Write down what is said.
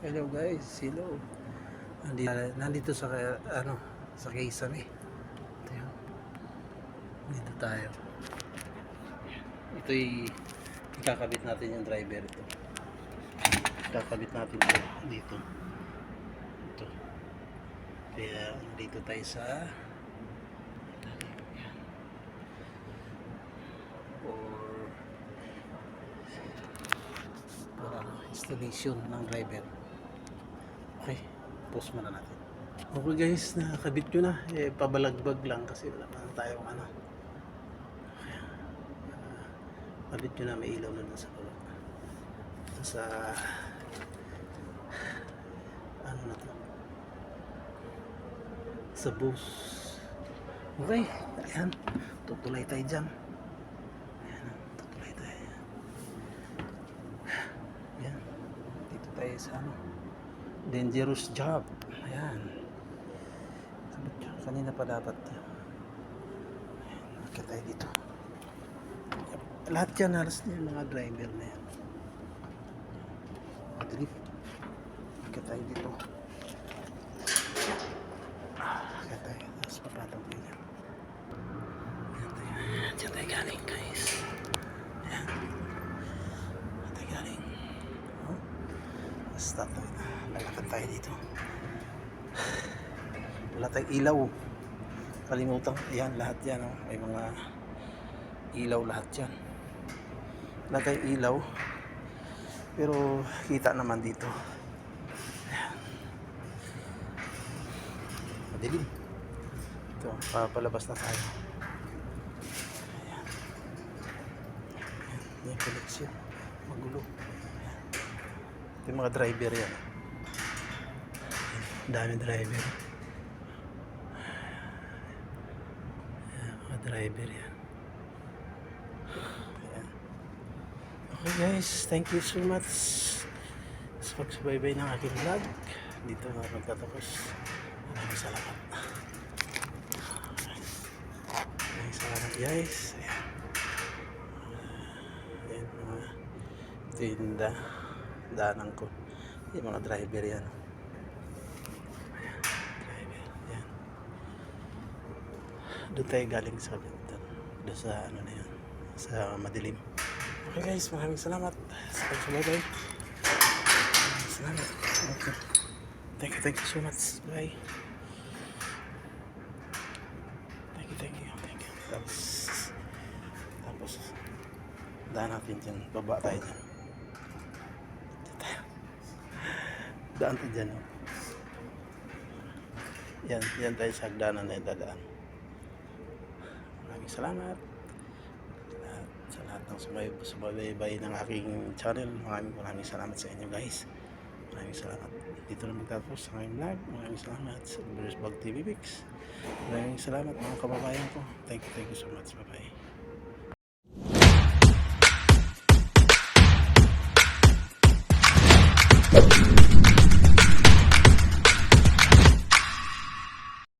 Hello guys, hello. Nandito sa sa Quezon eh. Ito yun. Dito tayo. Ito'y ikakabit natin yung driver ito. Ikakabit natin ito dito. Ito. Kaya dito tayo sa installation ng driver. Okay, pause muna natin. Okay guys, nakakabit ko na. Pabalagbag lang kasi wala na tayong kabit ko na, may ilaw na dun sa baba. Sa na to? Sa bus. Okay, ayan. Tutulay tayo dyan. Ayan, tutulay tayo. Ayan. Dito tayo sa dangerous job. Ayan. Kanina pa dapat. Ayan, tayo dito. Lahat yan, halos yung mga driver na yan. Madalip. Tayo dito. Tayo. Tapos papatong ko yan. Diyan tayo galing guys. Ayan. Diyan tayo galing. Stop tayo na. Lalakad tayo dito. Wala tayong ilaw. Kalimutan. Ayan, lahat yan. May mga ilaw lahat yan. Wala tayong ilaw. Pero kita naman dito. Ayan. Madilim. Ito, papalabas na tayo. Ayan. Ayan, yung koleksyon. Magulo. Ayan. Ito yung mga driver yan. Dami driver. Ayan, mga driver yan. Ayan. Okay guys, thank you so much sa pagsubaybay ng aking vlog. Dito na magtatapos. Maraming salamat. Maraming salamat guys. Ayan. Ayan mga tinda. Daanan ko. Yung mga driver yan. Ayan. Driver. Ayan. Doon tayo galing sa doon sa na yun. Sa madilim. Okay guys, maraming salamat sa pagsubaybay. Salamat. Okay. Thank you so much. Bye. Thank you. Tapos daan natin dyan. Baba tayo dyan. Daan tayo dyan. Yan tayo sa hagdanan na dadaan. Maraming salamat. Sa lahat ng sumaybay ng aking channel, maraming salamat sa inyo guys. Maraming salamat. Dito na magtatapos sa aking vlog. Maraming salamat sa Brothers Vlog TV Mix. Maraming salamat mga kababayan ko. Thank you so much. Bye bye.